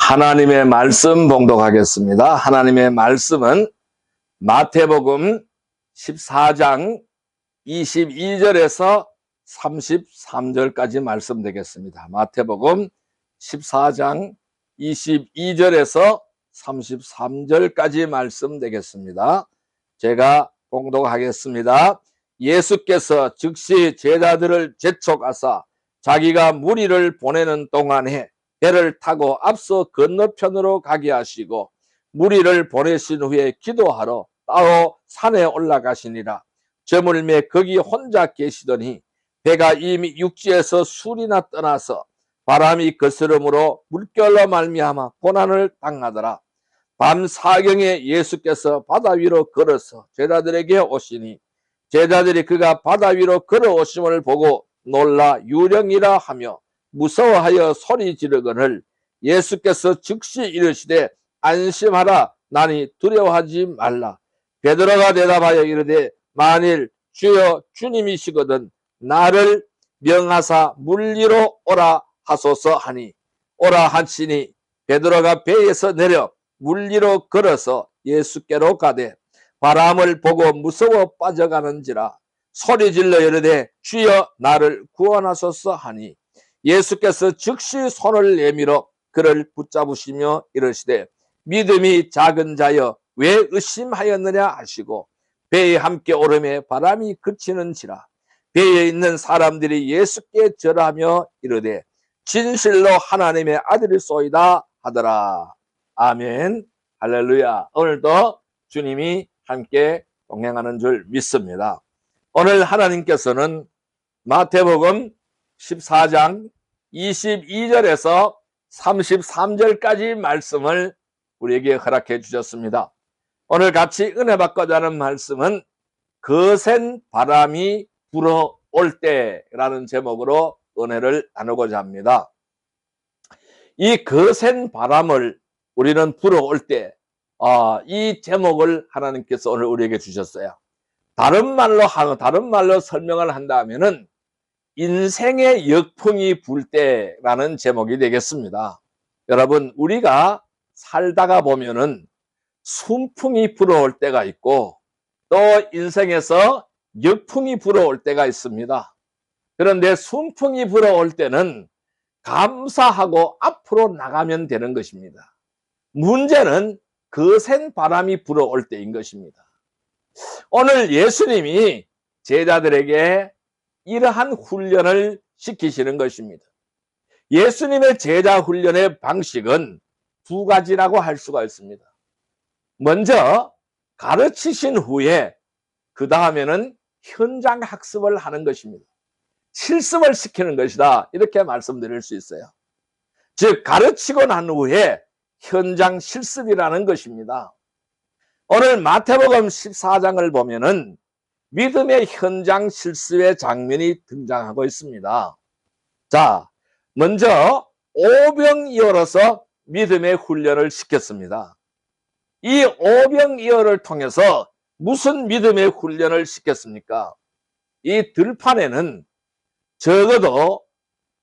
하나님의 말씀 봉독하겠습니다. 하나님의 말씀은 마태복음 14장 22절에서 33절까지 말씀 되겠습니다. 마태복음 14장 22절에서 33절까지 말씀 되겠습니다. 제가 봉독하겠습니다. 예수께서 즉시 제자들을 재촉하사 자기가 무리를 보내는 동안에 배를 타고 앞서 건너편으로 가게 하시고 무리를 보내신 후에 기도하러 따로 산에 올라가시니라. 저물매 거기 혼자 계시더니 배가 이미 육지에서 술이나 떠나서 바람이 거스름으로 물결로 말미암아 고난을 당하더라. 밤 사경에 예수께서 바다 위로 걸어서 제자들에게 오시니 제자들이 그가 바다 위로 걸어오심을 보고 놀라 유령이라 하며 무서워하여 소리 지르거늘 예수께서 즉시 이르시되 안심하라 나니 두려워하지 말라. 베드로가 대답하여 이르되 만일 주여 주님이시거든 나를 명하사 물 위로 오라 하소서 하니 오라 하시니 베드로가 배에서 내려 물 위로 걸어서 예수께로 가되 바람을 보고 무서워 빠져가는지라 소리질러 이르되 주여 나를 구원하소서 하니 예수께서 즉시 손을 내밀어 그를 붙잡으시며 이르시되 믿음이 작은 자여 왜 의심하였느냐 하시고 배에 함께 오르매 바람이 그치는지라 배에 있는 사람들이 예수께 절하며 이르되 진실로 하나님의 아들이소이다 하더라. 아멘. 할렐루야. 오늘도 주님이 함께 동행하는 줄 믿습니다. 오늘 하나님께서는 마태복음 14장 22절에서 33절까지 말씀을 우리에게 허락해 주셨습니다. 오늘 같이 은혜 받고자 하는 말씀은 거센 바람이 불어올 때라는 제목으로 은혜를 나누고자 합니다. 이 거센 바람을 우리는 불어올 때, 이 제목을 하나님께서 오늘 우리에게 주셨어요. 다른 말로 설명을 한다면은 인생의 역풍이 불 때라는 제목이 되겠습니다. 여러분, 우리가 살다가 보면은 순풍이 불어올 때가 있고 또 인생에서 역풍이 불어올 때가 있습니다. 그런데 순풍이 불어올 때는 감사하고 앞으로 나가면 되는 것입니다. 문제는 거센 바람이 불어올 때인 것입니다. 오늘 예수님이 제자들에게 이러한 훈련을 시키시는 것입니다. 예수님의 제자 훈련의 방식은 두 가지라고 할 수가 있습니다. 먼저 가르치신 후에 그 다음에는 현장 학습을 하는 것입니다. 실습을 시키는 것이다, 이렇게 말씀드릴 수 있어요. 즉 가르치고 난 후에 현장 실습이라는 것입니다. 오늘 마태복음 14장을 보면은 믿음의 현장 실습의 장면이 등장하고 있습니다. 자, 먼저 오병이어로서 믿음의 훈련을 시켰습니다. 이 오병이어를 통해서 무슨 믿음의 훈련을 시켰습니까? 이 들판에는 적어도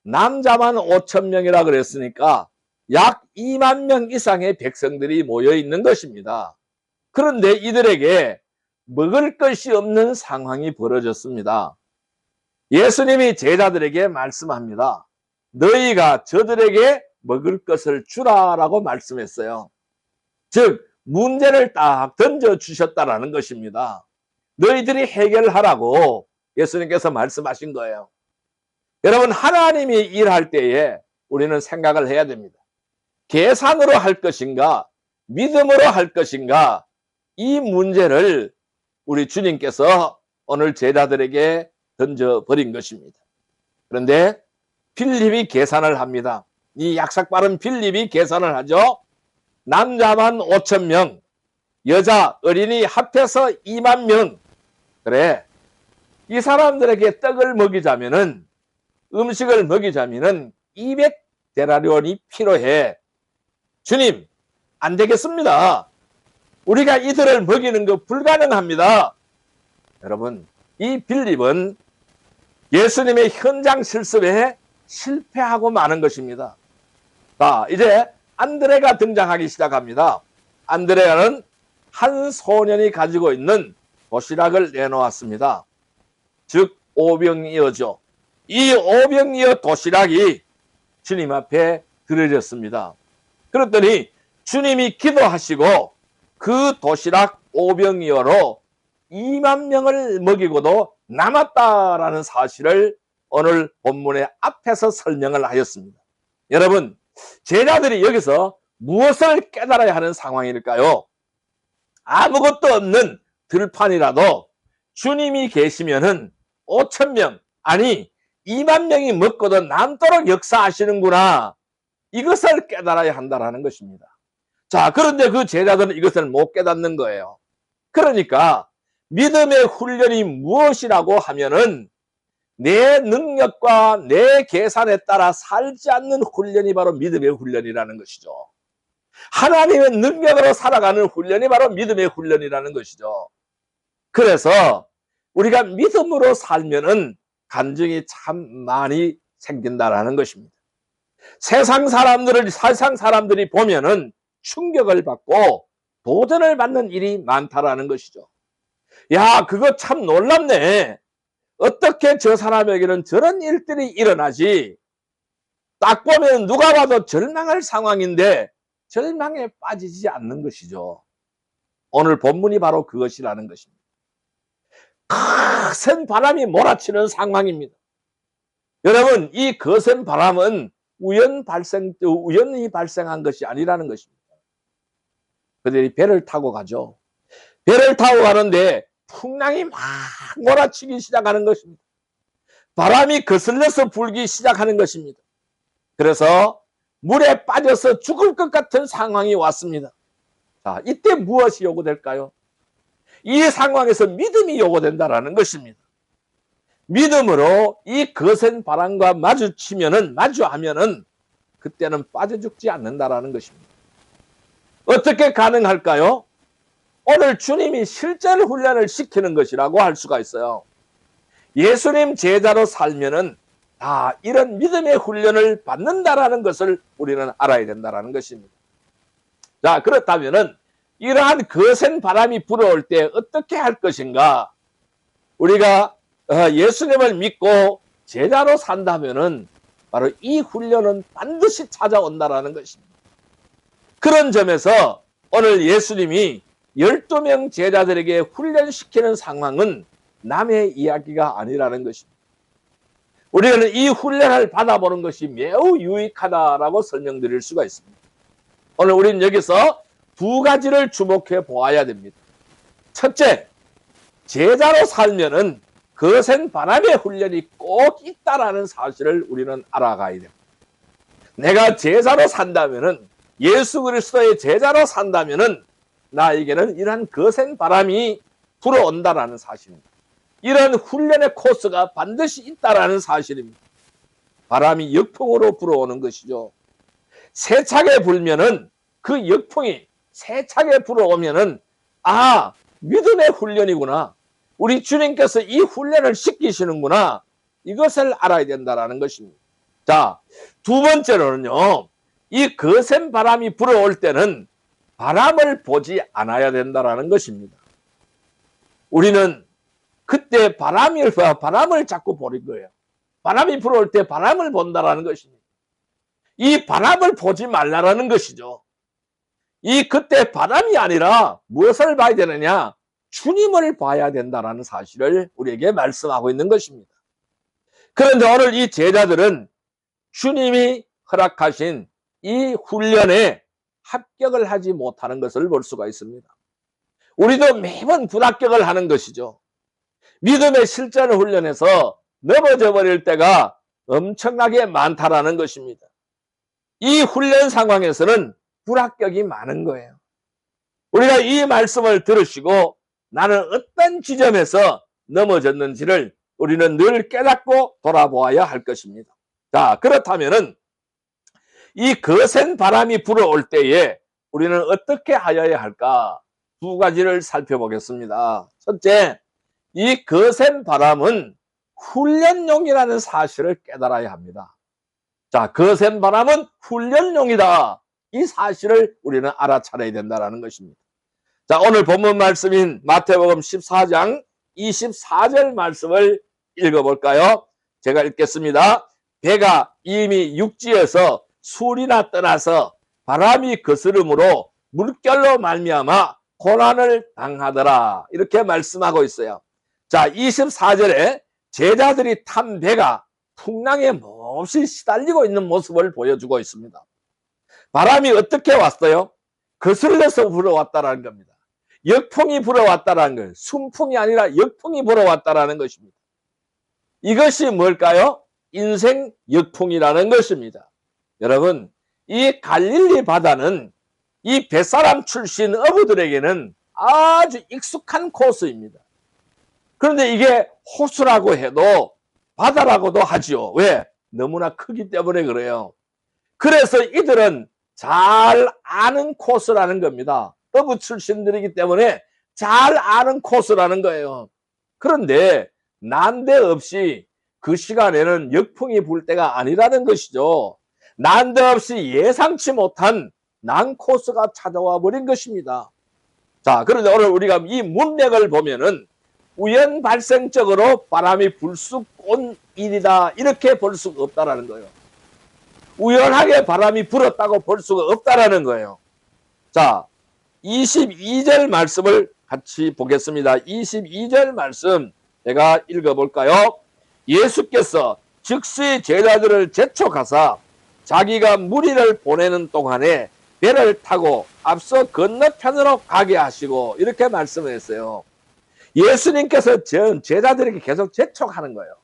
남자만 5,000명이라 그랬으니까 약 2만 명 이상의 백성들이 모여 있는 것입니다. 그런데 이들에게 먹을 것이 없는 상황이 벌어졌습니다. 예수님이 제자들에게 말씀합니다. 너희가 저들에게 먹을 것을 주라라고 말씀했어요. 즉 문제를 딱 던져주셨다라는 것입니다. 너희들이 해결하라고 예수님께서 말씀하신 거예요. 여러분, 하나님이 일할 때에 우리는 생각을 해야 됩니다. 계산으로 할 것인가 믿음으로 할 것인가, 이 문제를 우리 주님께서 오늘 제자들에게 던져버린 것입니다. 그런데 빌립이 계산을 합니다. 이 약삭빠른 빌립이 계산을 하죠. 남자만 5,000명, 여자 어린이 합해서 2만 명. 그래, 이 사람들에게 떡을 먹이자면은, 음식을 먹이자면은 200데나리온이 필요해. 주님, 안 되겠습니다. 우리가 이들을 먹이는 거 불가능합니다. 여러분, 이 빌립은 예수님의 현장 실습에 실패하고 마는 것입니다. 자, 이제 안드레가 등장하기 시작합니다. 안드레아는 한 소년이 가지고 있는 도시락을 내놓았습니다. 즉 오병이어죠. 이 오병이어 도시락이 주님 앞에 드려졌습니다. 그랬더니 주님이 기도하시고 그 도시락 오병이어로 2만 명을 먹이고도 남았다라는 사실을 오늘 본문의 앞에서 설명을 하였습니다. 여러분, 제자들이 여기서 무엇을 깨달아야 하는 상황일까요? 아무것도 없는 들판이라도 주님이 계시면은 5천 명, 아니 2만 명이 먹고도 남도록 역사하시는구나. 이것을 깨달아야 한다는 것입니다. 자, 그런데 그 제자들은 이것을 못 깨닫는 거예요. 그러니까 믿음의 훈련이 무엇이라고 하면은 내 능력과 내 계산에 따라 살지 않는 훈련이 바로 믿음의 훈련이라는 것이죠. 하나님의 능력으로 살아가는 훈련이 바로 믿음의 훈련이라는 것이죠. 그래서 우리가 믿음으로 살면은 간증이 참 많이 생긴다라는 것입니다. 세상 사람들이 보면은 충격을 받고 도전을 받는 일이 많다라는 것이죠. 야, 그거 참 놀랍네. 어떻게 저 사람에게는 저런 일들이 일어나지? 딱 보면 누가 봐도 절망할 상황인데 절망에 빠지지 않는 것이죠. 오늘 본문이 바로 그것이라는 것입니다. 거센 바람이 몰아치는 상황입니다. 여러분, 이 거센 바람은 우연히 발생한 것이 아니라는 것입니다. 그들이 배를 타고 가죠. 배를 타고 가는데 풍랑이 막 몰아치기 시작하는 것입니다. 바람이 거슬려서 불기 시작하는 것입니다. 그래서 물에 빠져서 죽을 것 같은 상황이 왔습니다. 자, 이때 무엇이 요구될까요? 이 상황에서 믿음이 요구된다라는 것입니다. 믿음으로 이 거센 바람과 마주하면은 그때는 빠져 죽지 않는다라는 것입니다. 어떻게 가능할까요? 오늘 주님이 실제로 훈련을 시키는 것이라고 할 수가 있어요. 예수님 제자로 살면은 다 이런 믿음의 훈련을 받는다라는 것을 우리는 알아야 된다라는 것입니다. 자, 그렇다면은 이러한 거센 바람이 불어올 때 어떻게 할 것인가? 우리가 예수님을 믿고 제자로 산다면은 바로 이 훈련은 반드시 찾아온다라는 것입니다. 그런 점에서 오늘 예수님이 12명 제자들에게 훈련시키는 상황은 남의 이야기가 아니라는 것입니다. 우리는 이 훈련을 받아보는 것이 매우 유익하다라고 설명드릴 수가 있습니다. 오늘 우리는 여기서 두 가지를 주목해 보아야 됩니다. 첫째, 제자로 살면은 거센 바람의 훈련이 꼭 있다라는 사실을 우리는 알아가야 됩니다. 내가 제자로 산다면은, 예수 그리스도의 제자로 산다면은 나에게는 이러한 거센 바람이 불어온다라는 사실입니다. 이런 훈련의 코스가 반드시 있다라는 사실입니다. 바람이 역풍으로 불어오는 것이죠. 세차게 불면은 그 역풍이 세차게 불어오면은 믿음의 훈련이구나. 우리 주님께서 이 훈련을 시키시는구나. 이것을 알아야 된다라는 것입니다. 자, 두 번째로는요. 이 거센 바람이 불어올 때는 바람을 보지 않아야 된다라는 것입니다. 우리는 그때 바람을 자꾸 보는 거예요. 바람이 불어올 때 바람을 본다라는 것입니다. 이 바람을 보지 말라라는 것이죠. 그때 바람이 아니라 무엇을 봐야 되느냐? 주님을 봐야 된다라는 사실을 우리에게 말씀하고 있는 것입니다. 그런데 오늘 이 제자들은 주님이 허락하신 이 훈련에 합격을 하지 못하는 것을 볼 수가 있습니다. 우리도 매번 불합격을 하는 것이죠. 믿음의 실전 훈련에서 넘어져 버릴 때가 엄청나게 많다라는 것입니다. 이 훈련 상황에서는 불합격이 많은 거예요. 우리가 이 말씀을 들으시고 나는 어떤 지점에서 넘어졌는지를 우리는 늘 깨닫고 돌아보아야 할 것입니다. 자, 그렇다면은 이 거센 바람이 불어올 때에 우리는 어떻게 하여야 할까? 두 가지를 살펴보겠습니다. 첫째, 이 거센 바람은 훈련용이라는 사실을 깨달아야 합니다. 자, 거센 바람은 훈련용이다. 이 사실을 우리는 알아차려야 된다는 것입니다. 자, 오늘 본문 말씀인 마태복음 14장 24절 말씀을 읽어볼까요? 제가 읽겠습니다. 배가 이미 육지에서 술이나 떠나서 바람이 거스름으로 물결로 말미암아 고난을 당하더라. 이렇게 말씀하고 있어요. 자, 24절에 제자들이 탄 배가 풍랑에 몹시 시달리고 있는 모습을 보여주고 있습니다. 바람이 어떻게 왔어요? 거슬러서 불어왔다는 겁니다. 역풍이 불어왔다는 거예요. 순풍이 아니라 역풍이 불어왔다는 것입니다. 이것이 뭘까요? 인생 역풍이라는 것입니다. 여러분, 이 갈릴리 바다는 이 뱃사람 출신 어부들에게는 아주 익숙한 코스입니다. 그런데 이게 호수라고 해도 바다라고도 하지요. 왜? 너무나 크기 때문에 그래요. 그래서 이들은 잘 아는 코스라는 겁니다. 어부 출신들이기 때문에 잘 아는 코스라는 거예요. 그런데 난데없이 그 시간에는 역풍이 불 때가 아니라는 것이죠. 난데없이 예상치 못한 난코스가 찾아와 버린 것입니다. 자, 그런데 오늘 우리가 이 문맥을 보면은 우연 발생적으로 바람이 불쑥 온 일이다, 이렇게 볼 수가 없다라는 거예요. 우연하게 바람이 불었다고 볼 수가 없다라는 거예요. 자, 22절 말씀을 같이 보겠습니다. 22절 말씀 제가 읽어볼까요? 예수께서 즉시 제자들을 재촉하사 자기가 무리를 보내는 동안에 배를 타고 앞서 건너편으로 가게 하시고, 이렇게 말씀을 했어요. 예수님께서 제자들에게 계속 재촉하는 거예요.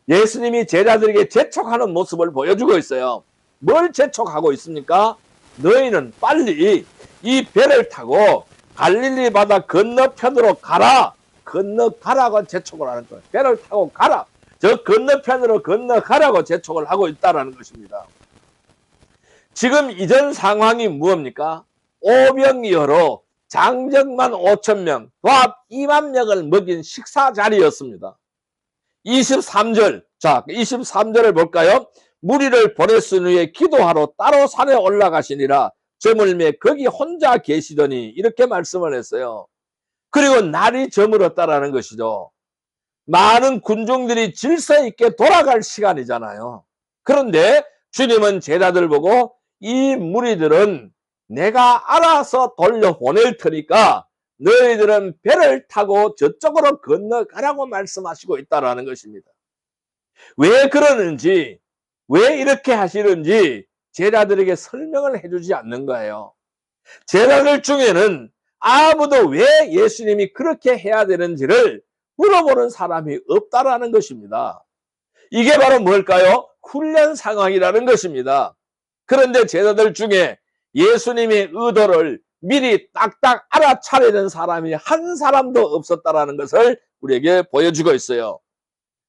예수님이 제자들에게 재촉하는 모습을 보여주고 있어요. 뭘 재촉하고 있습니까? 너희는 빨리 이 배를 타고 갈릴리 바다 건너편으로 가라. 건너가라고 재촉을 하는 거예요. 배를 타고 가라. 저 건너편으로 건너가라고 재촉을 하고 있다는 것입니다. 지금 이전 상황이 무엇입니까? 오병이어로 장정만 5,000명, 도합 2만 명을 먹인 식사 자리였습니다. 23절, 자, 23절을 볼까요? 무리를 보냈은 후에 기도하러 따로 산에 올라가시니라 저물매 거기 혼자 계시더니, 이렇게 말씀을 했어요. 그리고 날이 저물었다라는 것이죠. 많은 군중들이 질서 있게 돌아갈 시간이잖아요. 그런데 주님은 제자들 보고 이 무리들은 내가 알아서 돌려보낼 테니까 너희들은 배를 타고 저쪽으로 건너가라고 말씀하시고 있다는 것입니다. 왜 그러는지, 왜 이렇게 하시는지 제자들에게 설명을 해주지 않는 거예요. 제자들 중에는 아무도 왜 예수님이 그렇게 해야 되는지를 물어보는 사람이 없다라는 것입니다. 이게 바로 뭘까요? 훈련 상황이라는 것입니다. 그런데 제자들 중에 예수님의 의도를 미리 딱딱 알아차리는 사람이 한 사람도 없었다라는 것을 우리에게 보여주고 있어요.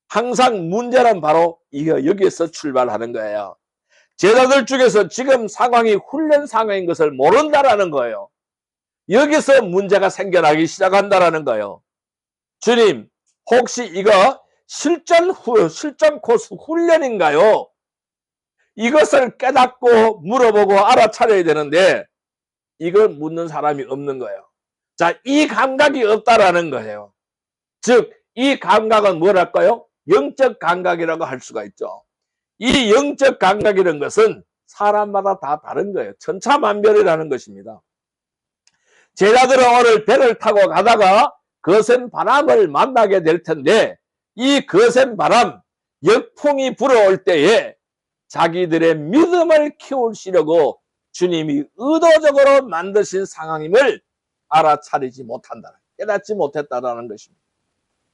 항상 문제는 바로 여기에서 출발하는 거예요. 제자들 중에서 지금 상황이 훈련 상황인 것을 모른다라는 거예요. 여기서 문제가 생겨나기 시작한다라는 거예요. 주님, 혹시 이거 실전 코스 훈련인가요? 이것을 깨닫고 물어보고 알아차려야 되는데 이걸 묻는 사람이 없는 거예요. 자, 이 감각이 없다라는 거예요. 즉, 이 감각은 뭐랄까요? 영적 감각이라고 할 수가 있죠. 이 영적 감각이라는 것은 사람마다 다 다른 거예요. 천차만별이라는 것입니다. 제자들은 오늘 배를 타고 가다가 거센 바람을 만나게 될 텐데, 이 거센 바람, 역풍이 불어올 때에 자기들의 믿음을 키우시려고 주님이 의도적으로 만드신 상황임을 알아차리지 못한다, 깨닫지 못했다라는 것입니다.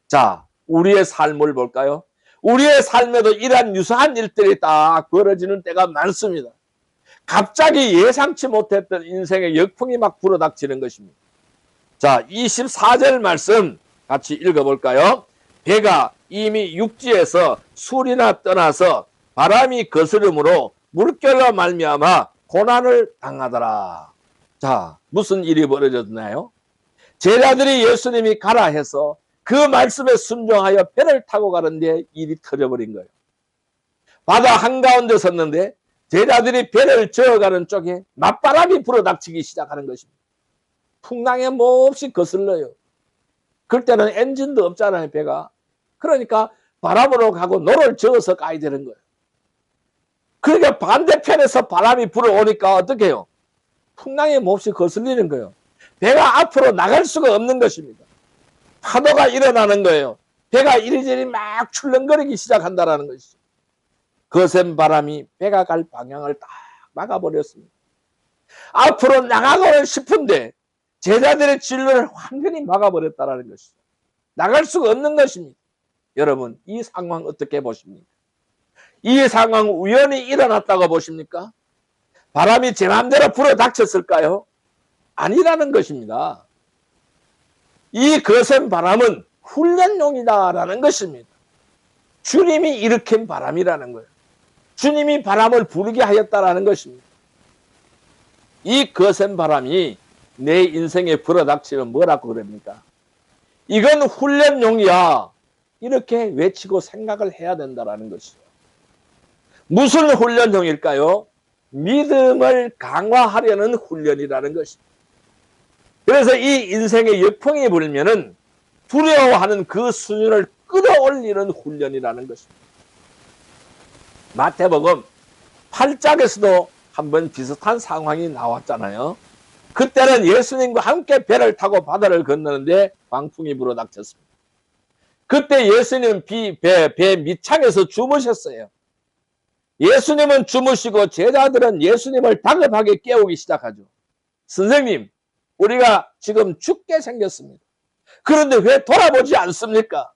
자, 우리의 삶을 볼까요? 우리의 삶에도 이러한 유사한 일들이 딱 벌어지는 때가 많습니다. 갑자기 예상치 못했던 인생의 역풍이 막 불어닥치는 것입니다. 자, 24절 말씀 같이 읽어볼까요? 배가 이미 육지에서 술이나 떠나서 바람이 거스름으로 물결로 말미암아 고난을 당하더라. 자, 무슨 일이 벌어졌나요? 제자들이 예수님이 가라 해서 그 말씀에 순종하여 배를 타고 가는데 일이 터져버린 거예요. 바다 한가운데 섰는데 제자들이 배를 저어가는 쪽에 맞바람이 불어닥치기 시작하는 것입니다. 풍랑에 몹시 거슬러요. 그럴 때는 엔진도 없잖아요, 배가. 그러니까 바람으로 가고 노를 저어서 가야 되는 거예요. 그러니까 반대편에서 바람이 불어오니까 어떻게 해요? 풍랑에 몹시 거슬리는 거예요. 배가 앞으로 나갈 수가 없는 것입니다. 파도가 일어나는 거예요. 배가 이리저리 막 출렁거리기 시작한다는 것이죠. 거센 바람이 배가 갈 방향을 딱 막아버렸습니다. 앞으로 나가고는 싶은데 제자들의 진로를 완전히 막아버렸다는 것이죠. 나갈 수가 없는 것입니다. 여러분, 이 상황 어떻게 보십니까? 이 상황 우연히 일어났다고 보십니까? 바람이 제 마음대로 불어닥쳤을까요? 아니라는 것입니다. 이 거센 바람은 훈련용이다라는 것입니다. 주님이 일으킨 바람이라는 거예요. 주님이 바람을 부르게 하였다라는 것입니다. 이 거센 바람이 내 인생에 불어닥치면 뭐라고 그럽니까? 이건 훈련용이야. 이렇게 외치고 생각을 해야 된다는 것이죠. 무슨 훈련용일까요? 믿음을 강화하려는 훈련이라는 것입니다. 그래서 이 인생의 역풍이 불면은 두려워하는 그 수준을 끌어올리는 훈련이라는 것입니다. 마태복음 8장에서도 한번 비슷한 상황이 나왔잖아요. 그때는 예수님과 함께 배를 타고 바다를 건너는데 광풍이 불어닥쳤습니다. 그때 예수님은 배 밑창에서 주무셨어요. 예수님은 주무시고 제자들은 예수님을 다급하게 깨우기 시작하죠. 선생님, 우리가 지금 죽게 생겼습니다. 그런데 왜 돌아보지 않습니까?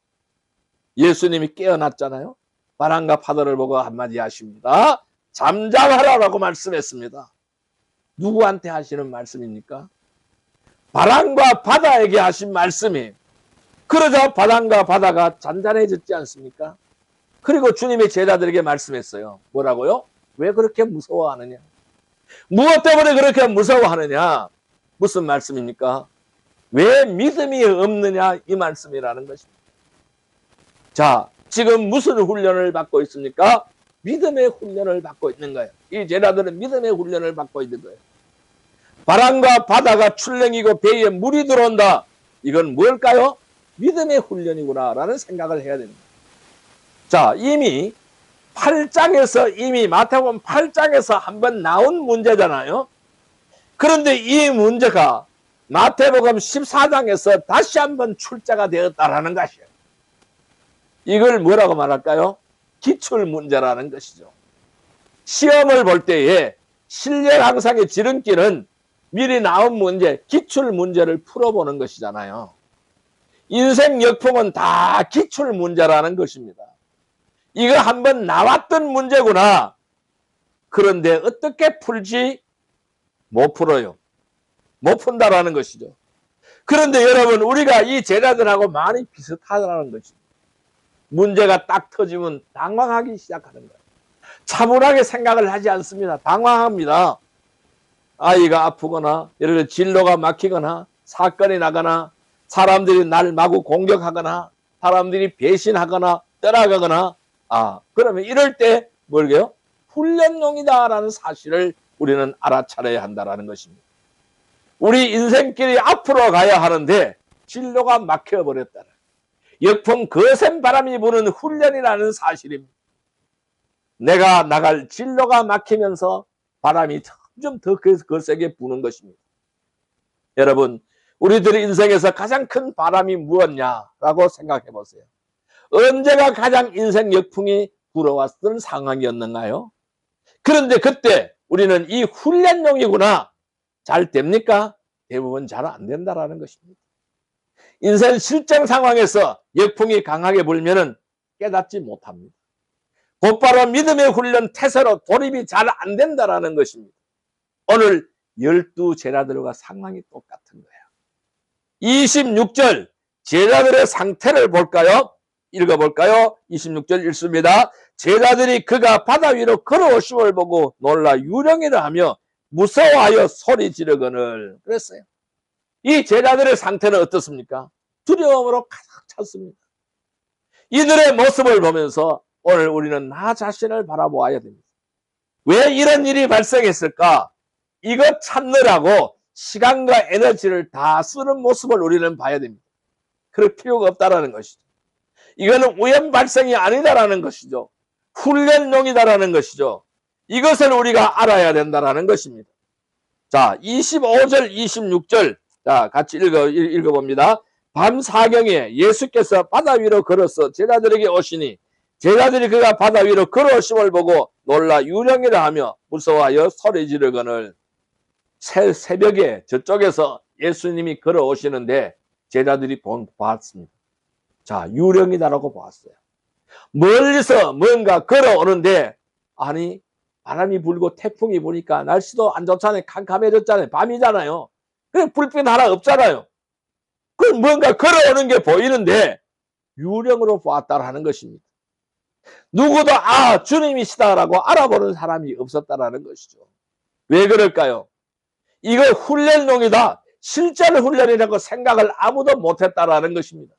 예수님이 깨어났잖아요. 바람과 파도를 보고 한마디 하십니다. 잠잠하라고 말씀했습니다. 누구한테 하시는 말씀입니까? 바람과 바다에게 하신 말씀이. 그러자 바람과 바다가 잔잔해졌지 않습니까? 그리고 주님이 제자들에게 말씀했어요. 뭐라고요? 왜 그렇게 무서워하느냐? 무엇 때문에 그렇게 무서워하느냐? 무슨 말씀입니까? 왜 믿음이 없느냐? 이 말씀이라는 것입니다. 자, 지금 무슨 훈련을 받고 있습니까? 믿음의 훈련을 받고 있는 거예요. 이 제자들은 믿음의 훈련을 받고 있는 거예요. 바람과 바다가 출렁이고 배에 물이 들어온다. 이건 뭘까요? 믿음의 훈련이구나 라는 생각을 해야 됩니다. 자, 이미 8장에서 이미 마태복음 8장에서 한번 나온 문제잖아요. 그런데 이 문제가 마태복음 14장에서 다시 한번 출제가 되었다라는 것이에요. 이걸 뭐라고 말할까요? 기출문제라는 것이죠. 시험을 볼 때에 실력 향상의 지름길은 미리 나온 문제, 기출문제를 풀어보는 것이잖아요. 인생 역풍은 다 기출문제라는 것입니다. 이거 한번 나왔던 문제구나. 그런데 어떻게 풀지? 못 풀어요. 못 푼다라는 것이죠. 그런데 여러분, 우리가 이 제자들하고 많이 비슷하다는 것입니다. 문제가 딱 터지면 당황하기 시작하는 거예요. 차분하게 생각을 하지 않습니다. 당황합니다. 아이가 아프거나 예를 들어 진로가 막히거나 사건이 나거나 사람들이 날 마구 공격하거나 사람들이 배신하거나 떠나가거나 그러면 이럴 때 뭘게요? 훈련용이다라는 사실을 우리는 알아차려야 한다는 것입니다. 우리 인생길이 앞으로 가야 하는데 진로가 막혀버렸다. 역풍 거센 바람이 부는 훈련이라는 사실입니다. 내가 나갈 진로가 막히면서 바람이 점점 더 거세게 부는 것입니다. 여러분, 우리들 인생에서 가장 큰 바람이 무엇냐라고 생각해 보세요. 언제가 가장 인생 역풍이 불어왔던 상황이었는가요? 그런데 그때 우리는 이 훈련용이구나. 잘 됩니까? 대부분 잘 안 된다라는 것입니다. 인생 실정 상황에서 역풍이 강하게 불면은 깨닫지 못합니다. 곧바로 믿음의 훈련 태세로 돌입이 잘 안 된다라는 것입니다. 오늘 12 제자들과 상황이 똑같은 거예요. 26절 제자들의 상태를 볼까요? 읽어볼까요? 26절 읽습니다. 제자들이 그가 바다 위로 걸어오심을 보고 놀라 유령이라 하며 무서워하여 소리 지르거늘 그랬어요. 이 제자들의 상태는 어떻습니까? 두려움으로 가득 찼습니다. 이들의 모습을 보면서 오늘 우리는 나 자신을 바라보아야 됩니다. 왜 이런 일이 발생했을까? 이것 찾느라고 시간과 에너지를 다 쓰는 모습을 우리는 봐야 됩니다. 그럴 필요가 없다라는 것이죠. 이거는 우연 발생이 아니다라는 것이죠. 훈련용이다라는 것이죠. 이것을 우리가 알아야 된다라는 것입니다. 자, 25절, 26절. 자, 같이 읽어봅니다. 밤 사경에 예수께서 바다 위로 걸어서 제자들에게 오시니 제자들이 그가 바다 위로 걸어오심을 보고 놀라 유령이라 하며 무서워하여 소리 지르거늘. 새벽에 저쪽에서 예수님이 걸어오시는데 제자들이 봤습니다. 자, 유령이다라고 보았어요. 멀리서 뭔가 걸어오는데, 아니, 바람이 불고 태풍이 부니까 날씨도 안 좋잖아요. 캄캄해졌잖아요. 밤이잖아요. 그냥 불빛 하나 없잖아요. 그럼 뭔가 걸어오는 게 보이는데 유령으로 보았다라는 것입니다. 누구도 주님이시다라고 알아보는 사람이 없었다라는 것이죠. 왜 그럴까요? 이거 훈련용이다. 실제로 훈련이라고 생각을 아무도 못했다라는 것입니다.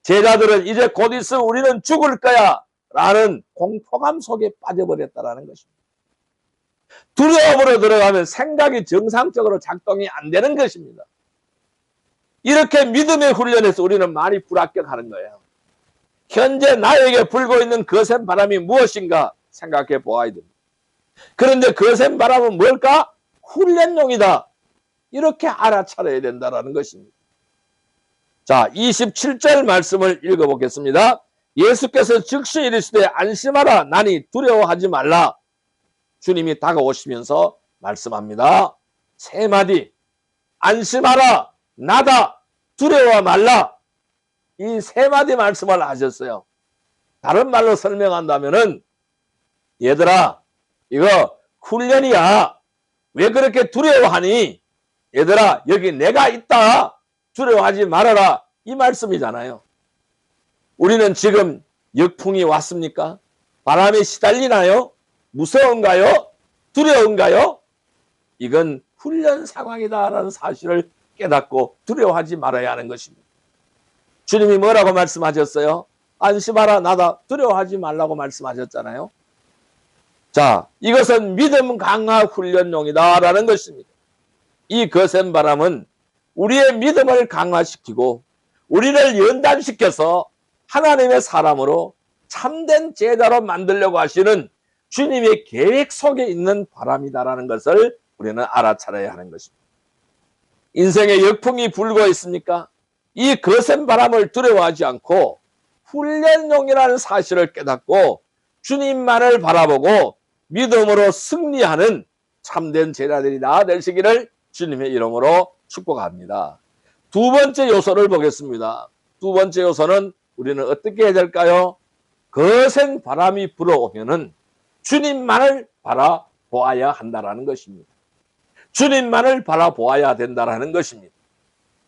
제자들은 이제 곧 있으면 우리는 죽을 거야 라는 공포감 속에 빠져버렸다라는 것입니다. 두려움으로 들어가면 생각이 정상적으로 작동이 안 되는 것입니다. 이렇게 믿음의 훈련에서 우리는 많이 불합격하는 거예요. 현재 나에게 불고 있는 거센 바람이 무엇인가 생각해 보아야 됩니다. 그런데 거센 바람은 뭘까? 훈련용이다. 이렇게 알아차려야 된다는 것입니다. 자, 27절 말씀을 읽어보겠습니다. 예수께서 즉시 이르시되 안심하라 나니 두려워하지 말라. 주님이 다가오시면서 말씀합니다. 세 마디. 안심하라 나다 두려워 말라. 이 세 마디 말씀을 하셨어요. 다른 말로 설명한다면은 얘들아 이거 훈련이야. 왜 그렇게 두려워하니? 얘들아 여기 내가 있다. 두려워하지 말아라. 이 말씀이잖아요. 우리는 지금 역풍이 왔습니까? 바람에 시달리나요? 무서운가요? 두려운가요? 이건 훈련 상황이다라는 사실을 깨닫고 두려워하지 말아야 하는 것입니다. 주님이 뭐라고 말씀하셨어요? 안심하라 나다 두려워하지 말라고 말씀하셨잖아요. 자, 이것은 믿음 강화 훈련용이다라는 것입니다. 이 거센 바람은 우리의 믿음을 강화시키고 우리를 연단시켜서 하나님의 사람으로 참된 제자로 만들려고 하시는 주님의 계획 속에 있는 바람이다라는 것을 우리는 알아차려야 하는 것입니다. 인생에 역풍이 불고 있습니까? 이 거센 바람을 두려워하지 않고 훈련용이라는 사실을 깨닫고 주님만을 바라보고 믿음으로 승리하는 참된 제자들이 되시기를 주님의 이름으로 축복합니다. 두 번째 요소를 보겠습니다. 두 번째 요소는 우리는 어떻게 해야 될까요? 거센 바람이 불어오면은 주님만을 바라보아야 한다는 것입니다. 주님만을 바라보아야 된다는 것입니다.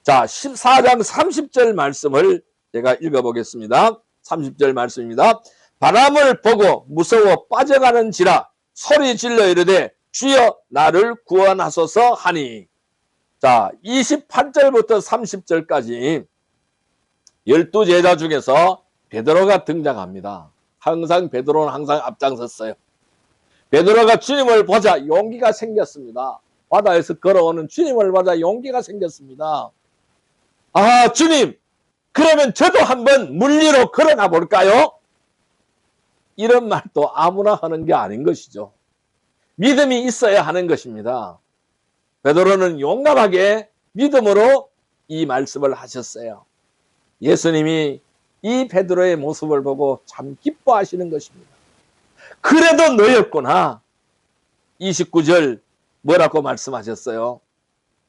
자, 14장 30절 말씀을 제가 읽어보겠습니다. 30절 말씀입니다. 바람을 보고 무서워 빠져가는지라 소리 질러 이르되 주여 나를 구원하소서 하니. 자, 28절부터 30절까지 12제자 중에서 베드로가 등장합니다. 베드로는 항상 앞장섰어요. 베드로가 주님을 보자 용기가 생겼습니다. 바다에서 걸어오는 주님을 보자 용기가 생겼습니다. 아, 주님, 그러면 저도 한번 물 위로 걸어가 볼까요? 이런 말도 아무나 하는 게 아닌 것이죠. 믿음이 있어야 하는 것입니다. 베드로는 용감하게 믿음으로 이 말씀을 하셨어요. 예수님이 이 베드로의 모습을 보고 참 기뻐하시는 것입니다. 그래도 너였구나. 29절 뭐라고 말씀하셨어요?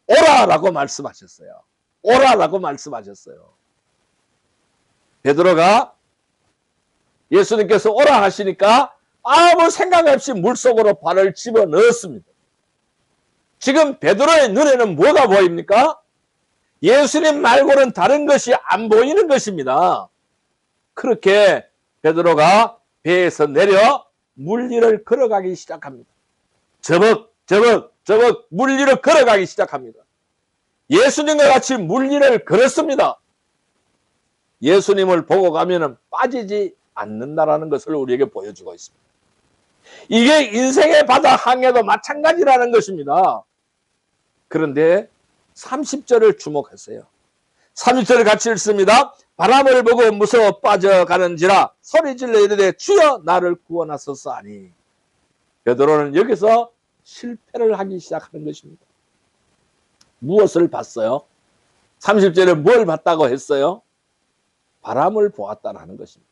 오라라고 말씀하셨어요. 오라라고 말씀하셨어요. 베드로가 예수님께서 오라 하시니까 아무 생각 없이 물속으로 발을 집어넣었습니다. 지금 베드로의 눈에는 뭐가 보입니까? 예수님 말고는 다른 것이 안 보이는 것입니다. 그렇게 베드로가 배에서 내려 물 위를 걸어가기 시작합니다. 저벅 물 위로 걸어가기 시작합니다. 예수님과 같이 물 위를 걸었습니다. 예수님을 보고 가면은 빠지지 않는다라는 것을 우리에게 보여주고 있습니다. 이게 인생의 바다 항해도 마찬가지라는 것입니다. 그런데 30절을 주목했어요. 30절을 같이 읽습니다. 바람을 보고 무서워 빠져가는지라 소리질러 이르되 주여 나를 구원하소서 하니. 베드로는 여기서 실패를 하기 시작하는 것입니다. 무엇을 봤어요? 30절에 뭘 봤다고 했어요? 바람을 보았다라는 것입니다.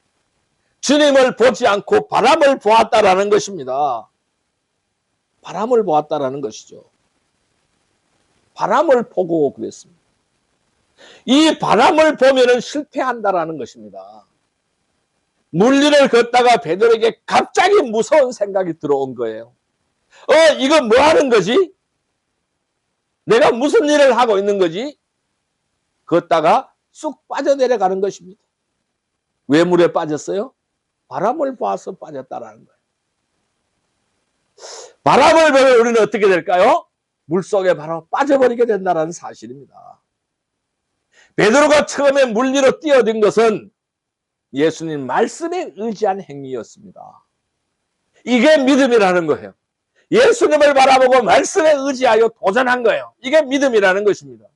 주님을 보지 않고 바람을 보았다라는 것입니다. 바람을 보았다라는 것이죠. 바람을 보고 그랬습니다. 이 바람을 보면은 실패한다라는 것입니다. 물리를 걷다가 베드로에게 갑자기 무서운 생각이 들어온 거예요. 이거 뭐 하는 거지? 내가 무슨 일을 하고 있는 거지? 걷다가 쑥 빠져내려가는 것입니다. 왜 물에 빠졌어요? 바람을 봐서 빠졌다라는 거예요. 바람을 보면 우리는 어떻게 될까요? 물속에 바로 빠져버리게 된다는 사실입니다. 베드로가 처음에 물 위로 뛰어든 것은 예수님 말씀에 의지한 행위였습니다. 이게 믿음이라는 거예요. 예수님을 바라보고 말씀에 의지하여 도전한 거예요. 이게 믿음이라는 것입니다.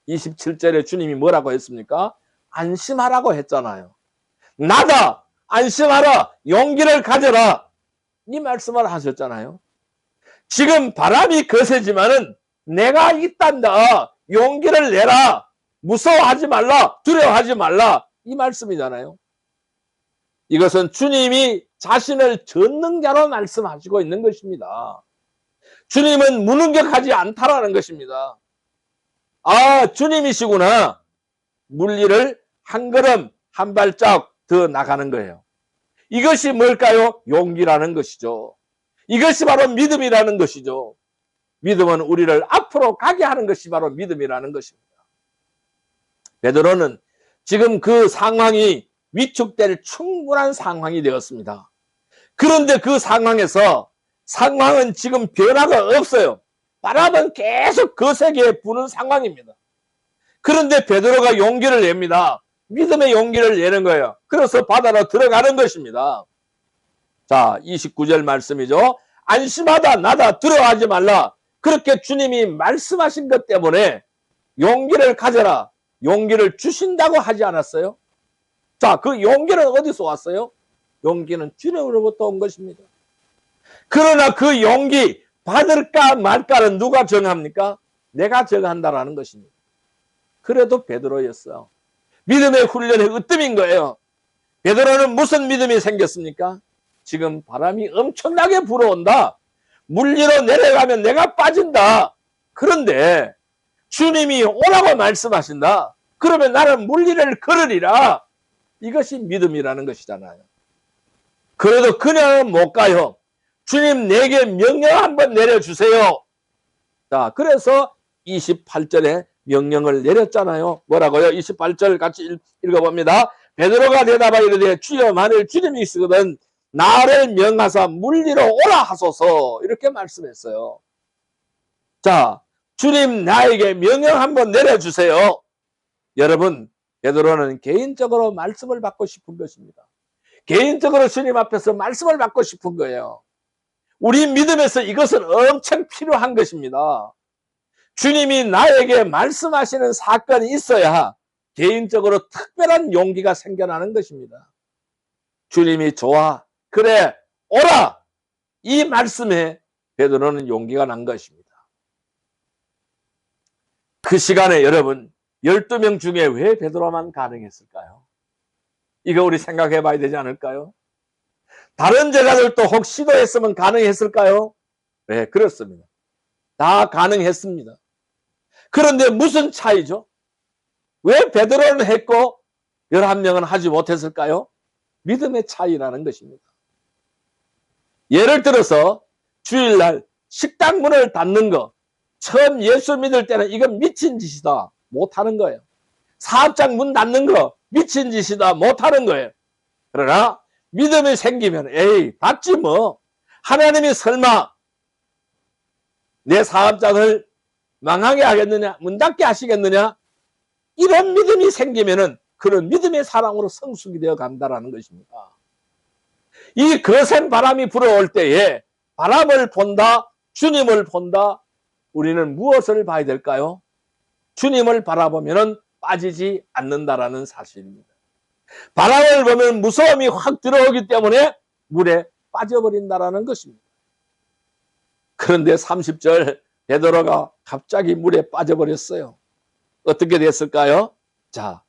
27절에 주님이 뭐라고 했습니까? 안심하라고 했잖아요. 나다! 안심하라! 용기를 가져라! 이 말씀을 하셨잖아요. 지금 바람이 거세지만은 내가 있단다. 용기를 내라. 무서워하지 말라. 두려워하지 말라. 이 말씀이잖아요. 이것은 주님이 자신을 전능자로 말씀하시고 있는 것입니다. 주님은 무능력하지 않다라는 것입니다. 아, 주님이시구나. 물리를 한 걸음 한 발짝 더 나가는 거예요. 이것이 뭘까요? 용기라는 것이죠. 이것이 바로 믿음이라는 것이죠. 믿음은 우리를 앞으로 가게 하는 것이 바로 믿음이라는 것입니다. 베드로는 지금 그 상황이 위축될 충분한 상황이 되었습니다. 그런데 그 상황은 지금 변화가 없어요. 바람은 계속 거세게 부는 상황입니다. 그런데 베드로가 용기를 냅니다. 믿음의 용기를 내는 거예요. 그래서 바다로 들어가는 것입니다. 자, 29절 말씀이죠. 안심하다 나다 두려워하지 말라. 그렇게 주님이 말씀하신 것 때문에 용기를 가져라. 용기를 주신다고 하지 않았어요? 자, 그 용기는 어디서 왔어요? 용기는 주님으로부터 온 것입니다. 그러나 그 용기 받을까 말까는 누가 정합니까? 내가 정한다라는 것입니다. 그래도 베드로였어요. 믿음의 훈련의 으뜸인 거예요. 베드로는 무슨 믿음이 생겼습니까? 지금 바람이 엄청나게 불어온다. 물 위로 내려가면 내가 빠진다. 그런데 주님이 오라고 말씀하신다. 그러면 나는 물 위를 걸으리라. 이것이 믿음이라는 것이잖아요. 그래도 그냥은 못 가요. 주님 내게 명령 한번 내려주세요. 자, 그래서 28절에 명령을 내렸잖아요. 뭐라고요? 28절 같이 읽어봅니다. 베드로가 대답하여 이르되 주여 만일 주님이 있으거든 나를 명하사 물 위로 오라 하소서. 이렇게 말씀했어요. 자, 주님 나에게 명령 한번 내려주세요. 여러분, 베드로는 개인적으로 말씀을 받고 싶은 것입니다. 개인적으로 주님 앞에서 말씀을 받고 싶은 거예요. 우리 믿음에서 이것은 엄청 필요한 것입니다. 주님이 나에게 말씀하시는 사건이 있어야 개인적으로 특별한 용기가 생겨나는 것입니다. 주님이 좋아, 그래, 오라! 이 말씀에 베드로는 용기가 난 것입니다. 그 시간에 여러분 12명 중에 왜 베드로만 가능했을까요? 이거 우리 생각해 봐야 되지 않을까요? 다른 제자들도 혹 시도했으면 가능했을까요? 네, 그렇습니다. 다 가능했습니다. 그런데 무슨 차이죠? 왜 베드로는 했고 11명은 하지 못했을까요? 믿음의 차이라는 것입니다. 예를 들어서 주일날 식당 문을 닫는 거, 처음 예수 믿을 때는 이건 미친 짓이다, 못하는 거예요. 사업장 문 닫는 거 미친 짓이다, 못하는 거예요. 그러나 믿음이 생기면 에이 닫지 뭐, 하나님이 설마 내 사업장을 망하게 하겠느냐, 문 닫게 하시겠느냐, 이런 믿음이 생기면은 그런 믿음의 사랑으로 성숙이 되어 간다라는 것입니다. 이 거센 바람이 불어올 때에 바람을 본다, 주님을 본다, 우리는 무엇을 봐야 될까요? 주님을 바라보면 빠지지 않는다라는 사실입니다. 바람을 보면 무서움이 확 들어오기 때문에 물에 빠져버린다라는 것입니다. 그런데 30절 베드로가 갑자기 물에 빠져버렸어요. 어떻게 됐을까요? 자,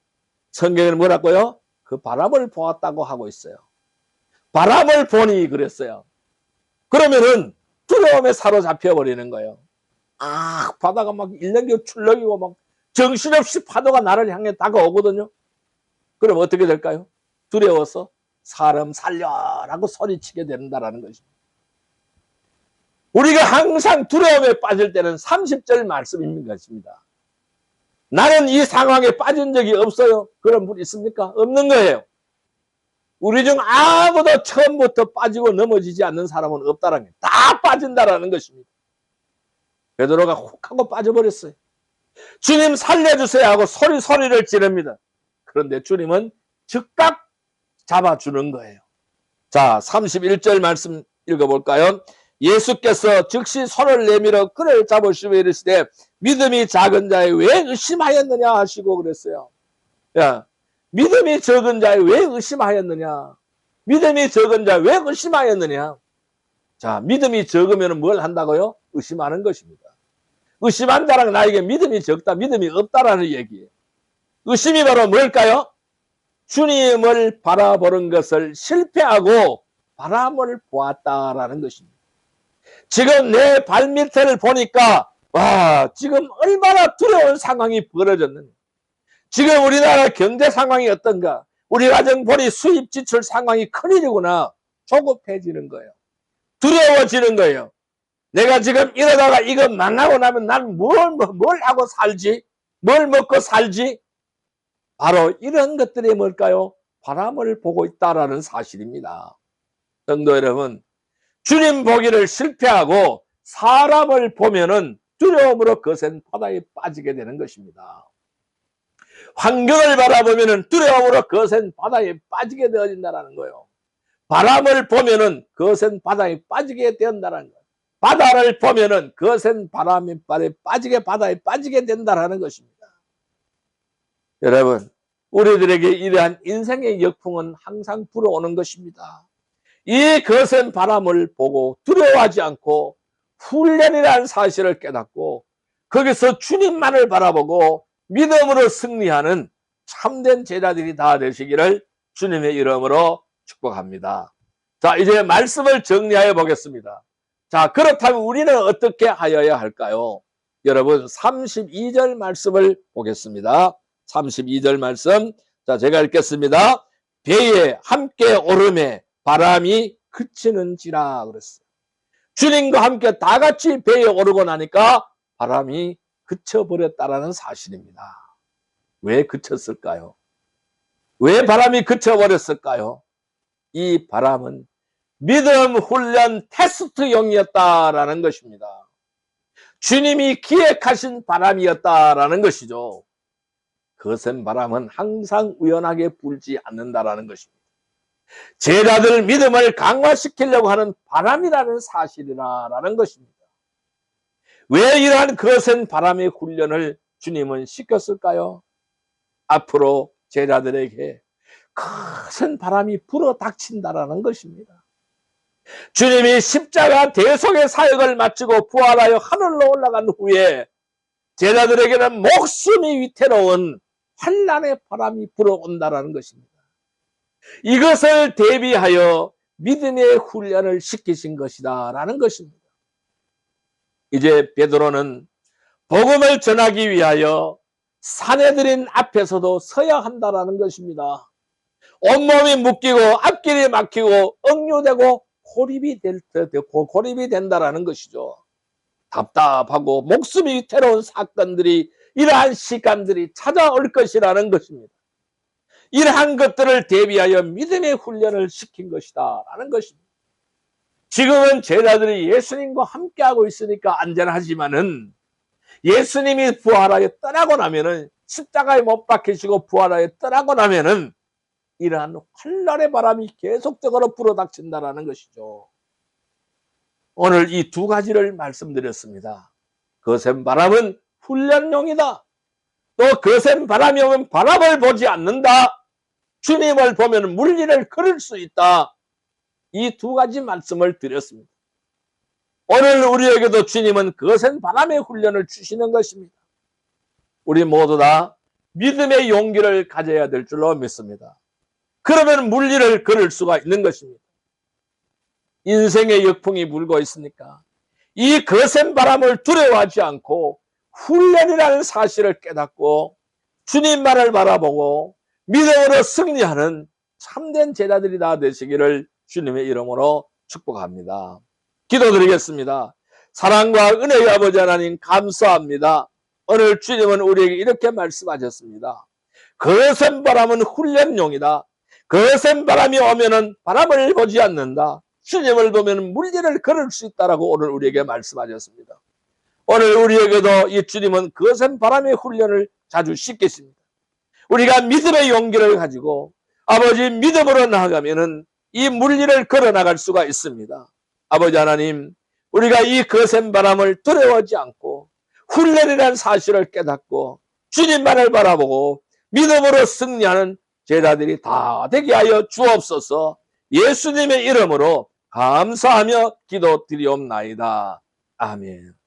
성경에는 뭐라고요? 그 바람을 보았다고 하고 있어요. 바람을 보니 그랬어요. 그러면은 두려움에 사로잡혀 버리는 거예요. 아, 바다가 막 일렁이고 출렁이고 막 정신없이 파도가 나를 향해 다가오거든요. 그럼 어떻게 될까요? 두려워서 사람 살려라고 소리치게 된다라는 것입니다. 우리가 항상 두려움에 빠질 때는 30절 말씀인 것입니다. 나는 이 상황에 빠진 적이 없어요. 그런 분 있습니까? 없는 거예요. 우리 중 아무도 처음부터 빠지고 넘어지지 않는 사람은 없다라는 거예요. 다 빠진다라는 것입니다. 베드로가 혹 하고 빠져버렸어요. 주님 살려주세요 하고 소리를 지릅니다. 그런데 주님은 즉각 잡아주는 거예요. 자, 31절 말씀 읽어볼까요? 예수께서 즉시 손을 내밀어 그를 잡으시고 이르시되 믿음이 작은 자에 왜 의심하였느냐 하시고 그랬어요. 야, 믿음이 적은 자에 왜 의심하였느냐? 믿음이 적은 자에 왜 의심하였느냐? 자, 믿음이 적으면 뭘 한다고요? 의심하는 것입니다. 의심한 자랑 나에게 믿음이 적다, 믿음이 없다라는 얘기예요. 의심이 바로 뭘까요? 주님을 바라보는 것을 실패하고 바람을 보았다라는 것입니다. 지금 내 발밑을 보니까 와, 지금 얼마나 두려운 상황이 벌어졌는가. 지금 우리나라 경제 상황이 어떤가. 우리 가정 보니 수입 지출 상황이 큰일이구나. 조급해지는 거예요. 두려워지는 거예요. 내가 지금 이러다가 이거 망하고 나면 난 뭘 하고 살지? 뭘 먹고 살지? 바로 이런 것들이 뭘까요? 바람을 보고 있다라는 사실입니다. 성도 여러분, 주님 보기를 실패하고 사람을 보면은 두려움으로 거센 바다에 빠지게 되는 것입니다. 환경을 바라보면은 두려움으로 거센 바다에 빠지게 되어진다는 거예요. 바람을 보면은 거센 바다에 빠지게 된다는 거예요. 바다를 보면은 거센 바람에 바다에 빠지게 된다는 것입니다. 여러분, 우리들에게 이러한 인생의 역풍은 항상 불어오는 것입니다. 이 거센 바람을 보고 두려워하지 않고 훈련이라는 사실을 깨닫고 거기서 주님만을 바라보고 믿음으로 승리하는 참된 제자들이 다 되시기를 주님의 이름으로 축복합니다. 자, 이제 말씀을 정리하여 보겠습니다. 자, 그렇다면 우리는 어떻게 하여야 할까요? 여러분, 32절 말씀을 보겠습니다. 32절 말씀. 자, 제가 읽겠습니다. 배에 함께 오름에 바람이 그치는지라 그랬어요. 주님과 함께 다 같이 배에 오르고 나니까 바람이 그쳐버렸다라는 사실입니다. 왜 그쳤을까요? 왜 바람이 그쳐버렸을까요? 이 바람은 믿음 훈련 테스트용이었다라는 것입니다. 주님이 기획하신 바람이었다라는 것이죠. 거센 바람은 항상 우연하게 불지 않는다라는 것입니다. 제자들 믿음을 강화시키려고 하는 바람이라는 사실이라는 것입니다. 왜 이러한 거센 바람의 훈련을 주님은 시켰을까요? 앞으로 제자들에게 거센 바람이 불어 닥친다라는 것입니다. 주님이 십자가 대속의 사역을 마치고 부활하여 하늘로 올라간 후에 제자들에게는 목숨이 위태로운 환난의 바람이 불어온다라는 것입니다. 이것을 대비하여 믿음의 훈련을 시키신 것이다라는 것입니다. 이제 베드로는 복음을 전하기 위하여 사내들인 앞에서도 서야 한다라는 것입니다. 온몸이 묶이고 앞길이 막히고 억류되고 고립이 된다라는 것이죠. 답답하고 목숨이 위태로운 사건들이 이러한 시간들이 찾아올 것이라는 것입니다. 이러한 것들을 대비하여 믿음의 훈련을 시킨 것이다 라는 것입니다. 지금은 제자들이 예수님과 함께하고 있으니까 안전하지만은 예수님이 부활하여 떠나고 나면은 십자가에 못 박히시고 부활하여 떠나고 나면은 이러한 환란의 바람이 계속적으로 불어닥친다라는 것이죠. 오늘 이 두 가지를 말씀드렸습니다. 거센 바람은 훈련용이다. 또 거센 바람이 오면 바람을 보지 않는다. 주님을 보면 물리를 걸을 수 있다. 이 두 가지 말씀을 드렸습니다. 오늘 우리에게도 주님은 거센 바람의 훈련을 주시는 것입니다. 우리 모두 다 믿음의 용기를 가져야 될 줄로 믿습니다. 그러면 물리를 걸을 수가 있는 것입니다. 인생의 역풍이 불고 있으니까 이 거센 바람을 두려워하지 않고 훈련이라는 사실을 깨닫고 주님만을 바라보고 믿음으로 승리하는 참된 제자들이 다 되시기를 주님의 이름으로 축복합니다. 기도드리겠습니다. 사랑과 은혜의 아버지 하나님 감사합니다. 오늘 주님은 우리에게 이렇게 말씀하셨습니다. 거센 바람은 훈련용이다. 거센 바람이 오면은 바람을 보지 않는다. 주님을 보면 물리를 걸을 수 있다라고 오늘 우리에게 말씀하셨습니다. 오늘 우리에게도 이 주님은 거센 바람의 훈련을 자주 시키십니다. 우리가 믿음의 용기를 가지고 아버지 믿음으로 나아가면은 이 물리를 걸어 나갈 수가 있습니다. 아버지 하나님, 우리가 이 거센 바람을 두려워하지 않고 훈련이라는 사실을 깨닫고 주님만을 바라보고 믿음으로 승리하는 제자들이 다 되게 하여 주옵소서. 예수님의 이름으로 감사하며 기도드리옵나이다. 아멘.